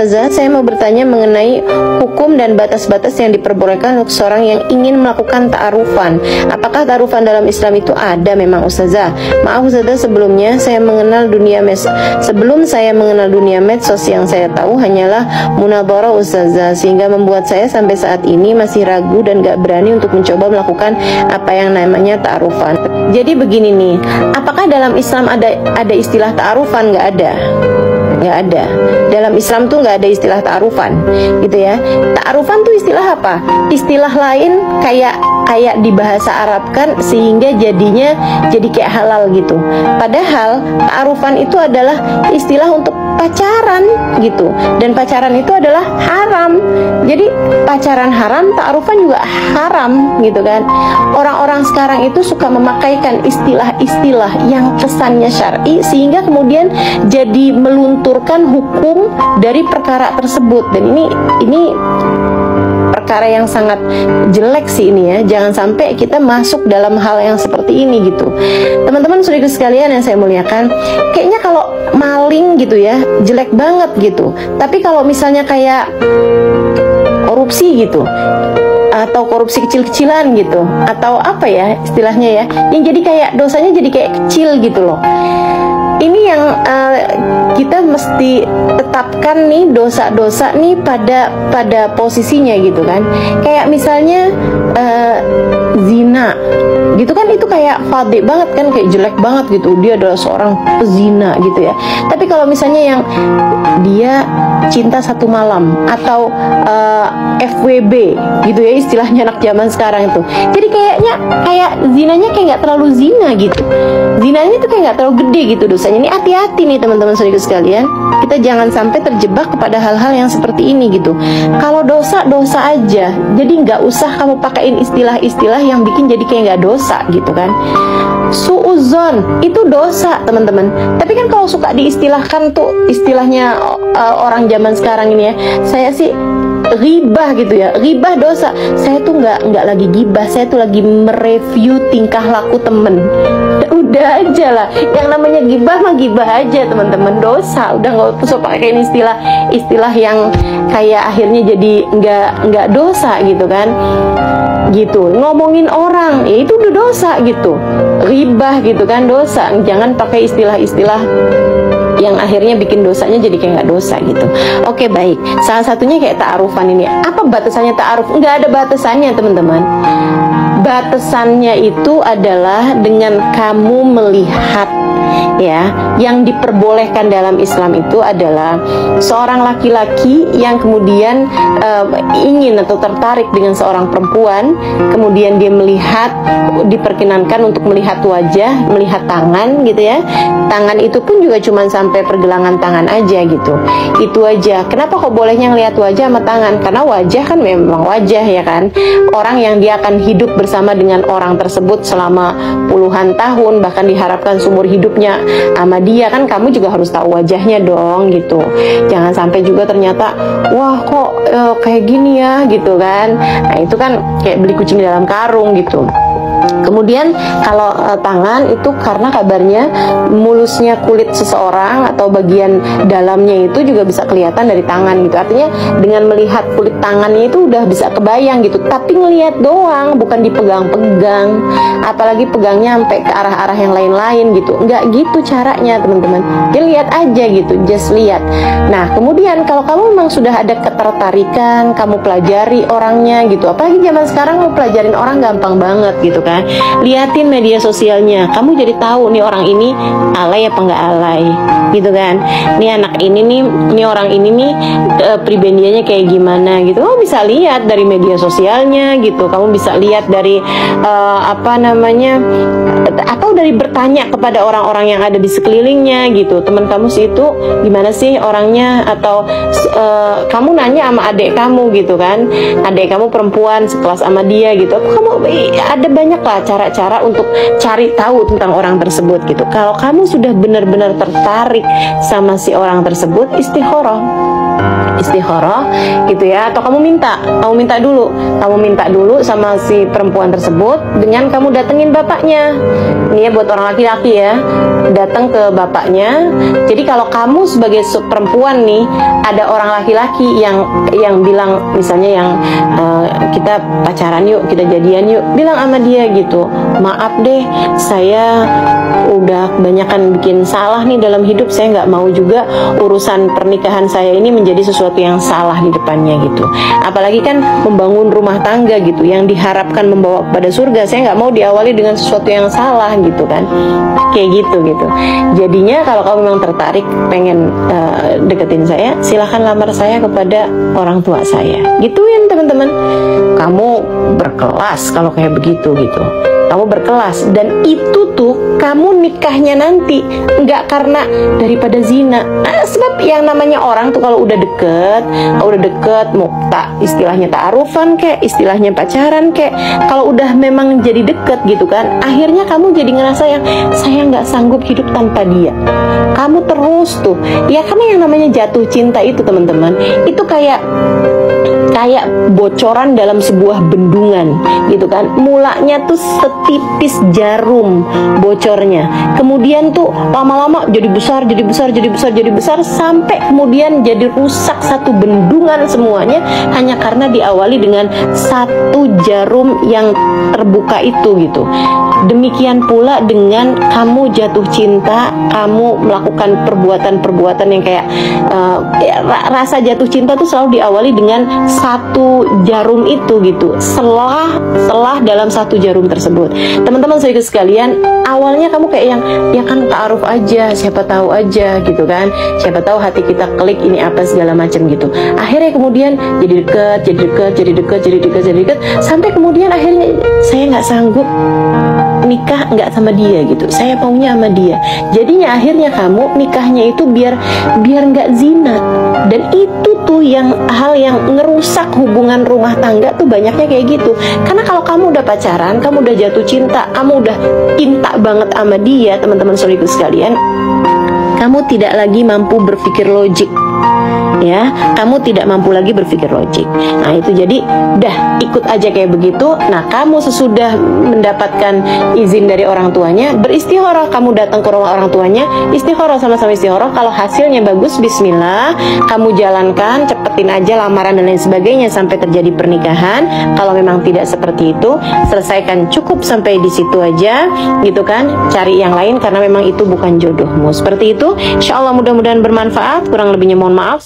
Ustazah, saya mau bertanya mengenai hukum dan batas-batas yang diperbolehkan untuk seorang yang ingin melakukan ta'arufan. Apakah ta'arufan dalam Islam itu ada memang Ustazah? Maaf Ustazah, sebelum saya mengenal dunia medsos yang saya tahu hanyalah munadharah Ustazah, sehingga membuat saya sampai saat ini masih ragu dan gak berani untuk mencoba melakukan apa yang namanya ta'arufan. Jadi begini nih, apakah dalam Islam ada istilah ta'arufan? Gak ada. Nggak ada. Dalam Islam tuh nggak ada istilah ta'arufan, gitu ya. Ta'arufan tuh istilah apa? Istilah lain kayak di bahasa Arab kan, sehingga jadinya jadi kayak halal gitu. Padahal ta'arufan itu adalah istilah untuk pacaran gitu, dan pacaran itu adalah haram. Jadi pacaran haram, ta'arufan juga haram gitu kan. Orang-orang sekarang itu suka memakaikan istilah-istilah yang kesannya syar'i, sehingga kemudian jadi melunturkan hukum dari perkara tersebut. Dan ini perkara yang sangat jelek sih ini ya. Jangan sampai kita masuk dalam hal yang seperti ini gitu. Teman-teman saudara sekalian yang saya muliakan, kayaknya kalau maling gitu ya jelek banget gitu. Tapi kalau misalnya kayak korupsi gitu, atau korupsi kecil-kecilan gitu, atau apa ya istilahnya ya, yang jadi kayak dosanya jadi kayak kecil gitu loh. Ini yang kita mesti tetapkan nih dosa-dosa nih pada posisinya gitu kan. Kayak misalnya zina gitu kan, itu kayak fadih banget kan, kayak jelek banget gitu, dia adalah seorang pezina gitu ya. Tapi kalau misalnya yang dia cinta satu malam atau FWB gitu ya, istilahnya anak zaman sekarang itu, jadi kayak zinanya kayak nggak terlalu zina gitu, zinanya tuh kayak nggak terlalu gede gitu dosanya. Ini hati-hati nih teman-teman saudara sekalian, kita jangan sampai terjebak kepada hal-hal yang seperti ini gitu. Kalau dosa aja, jadi nggak usah kamu pakaiin istilah-istilah yang bikin jadi kayak nggak dosa gitu kan. Suuzon itu dosa teman-teman. Tapi kan kalau suka diistilahkan tuh istilahnya orang zaman sekarang ini ya, saya sih ghibah gitu ya, ghibah dosa. Saya tuh nggak lagi ghibah, saya tuh lagi mereview tingkah laku temen. Udah aja lah, yang namanya ghibah mah ghibah aja teman-teman, dosa. Udah nggak usah pakai istilah yang kayak akhirnya jadi nggak dosa gitu kan. Gitu, ngomongin orang ya itu udah dosa gitu, ghibah gitu kan dosa. Jangan pakai istilah-istilah yang akhirnya bikin dosanya jadi kayak nggak dosa gitu. Oke, baik. Salah satunya kayak ta'arufan ini. Apa batasannya ta'aruf? Nggak ada batasannya teman-teman. Batasannya itu adalah dengan kamu melihat ya, yang diperbolehkan dalam Islam itu adalah seorang laki-laki yang kemudian ingin atau tertarik dengan seorang perempuan, kemudian dia melihat, diperkenankan untuk melihat wajah, melihat tangan gitu ya. Tangan itu pun juga cuma sampai pergelangan tangan aja gitu. Itu aja. Kenapa kok bolehnya ngelihat wajah sama tangan? Karena wajah kan memang wajah ya kan. Orang yang dia akan hidup bersama dengan orang tersebut selama puluhan tahun, bahkan diharapkan seumur hidupnya sama dia, kan kamu juga harus tahu wajahnya dong gitu. Jangan sampai juga ternyata wah kok kayak gini ya gitu kan. Nah itu kan kayak beli kucing dalam karung gitu. Kemudian kalau tangan itu karena kabarnya mulusnya kulit seseorang atau bagian dalamnya itu juga bisa kelihatan dari tangan gitu. Artinya dengan melihat kulit tangannya itu udah bisa kebayang gitu. Tapi ngelihat doang, bukan dipegang-pegang, apalagi pegangnya sampai ke arah-arah yang lain-lain gitu. Enggak gitu caranya teman-teman. Dia lihat aja gitu, just lihat. Nah kemudian kalau kamu memang sudah ada ketertarikan, kamu pelajari orangnya gitu. Apalagi zaman sekarang mau pelajarin orang gampang banget gitu kan. Liatin media sosialnya, kamu jadi tahu nih orang ini alay apa nggak alay gitu kan. Nih anak ini nih orang ini nih pribadiannya kayak gimana gitu. Kamu bisa lihat dari media sosialnya gitu. Kamu bisa lihat dari atau dari bertanya kepada orang-orang yang ada di sekelilingnya gitu. Teman kamu sih itu gimana sih orangnya, atau kamu nanya sama adik kamu gitu kan, adik kamu perempuan sekelas sama dia gitu. Kamu ada banyak lah cara-cara untuk cari tahu tentang orang tersebut gitu. Kalau kamu sudah benar-benar tertarik sama si orang tersebut, istikharah. istikharah gitu ya, atau kamu minta dulu sama si perempuan tersebut dengan kamu datengin bapaknya. Ini ya buat orang laki-laki ya, datang ke bapaknya. Jadi kalau kamu sebagai perempuan nih, ada orang laki-laki yang bilang misalnya yang kita pacaran yuk, kita jadian yuk, bilang sama dia gitu, maaf deh, saya udah kebanyakan bikin salah nih dalam hidup, saya nggak mau juga urusan pernikahan saya ini menjadi sesuatu yang salah di depannya gitu. Apalagi kan membangun rumah tangga gitu, yang diharapkan membawa kepada surga, saya nggak mau diawali dengan sesuatu yang salah gitu kan, kayak gitu. Jadinya kalau kamu memang tertarik pengen deketin saya, silahkan lamar saya kepada orang tua saya, gituin teman-teman. Kamu berkelas kalau kayak begitu gitu. Kamu berkelas, dan itu tuh kamu nikahnya nanti nggak karena daripada zina. Sebab yang namanya orang tuh kalau udah deket mau istilahnya ta'arufan kek, istilahnya pacaran kek, kalau udah memang jadi deket gitu kan, akhirnya kamu jadi ngerasa yang saya nggak sanggup hidup tanpa dia. Kamu terus tuh ya, karena yang namanya jatuh cinta itu teman-teman, itu kayak bocoran dalam sebuah bendungan gitu kan. Mulanya tuh setipis jarum bocornya, kemudian tuh lama-lama jadi besar sampai kemudian jadi rusak satu bendungan semuanya, hanya karena diawali dengan satu jarum yang terbuka itu gitu. Demikian pula dengan kamu jatuh cinta, kamu melakukan perbuatan-perbuatan yang kayak rasa jatuh cinta tuh selalu diawali dengan satu jarum itu gitu. Selah dalam satu jarum tersebut. Teman-teman saudara sekalian, awalnya kamu kayak yang ya kan ta'aruf aja, siapa tahu aja gitu kan, siapa tahu hati kita klik ini apa segala macam gitu. Akhirnya kemudian jadi dekat sampai kemudian akhirnya saya nggak sanggup nikah nggak sama dia gitu, saya maunya sama dia. Jadinya akhirnya kamu nikahnya itu biar nggak zina, dan itu tuh hal yang ngerusak hubungan rumah tangga tuh banyaknya kayak gitu. Karena kalau kamu udah pacaran, kamu udah jatuh cinta, kamu udah cinta banget sama dia, teman-teman saudaraku sekalian, kamu tidak lagi mampu berpikir logik. Ya, kamu tidak mampu lagi berpikir logik. Nah itu jadi udah ikut aja kayak begitu. Nah kamu sesudah mendapatkan izin dari orang tuanya, beristikharah, kamu datang ke rumah orang tuanya, istikharah, sama-sama istikharah. Kalau hasilnya bagus, bismillah, kamu jalankan, cepetin aja lamaran dan lain sebagainya sampai terjadi pernikahan. Kalau memang tidak seperti itu, selesaikan, cukup sampai di situ aja gitu kan, cari yang lain karena memang itu bukan jodohmu. Seperti itu. Insya Allah mudah-mudahan bermanfaat, kurang lebihnya mohon maaf.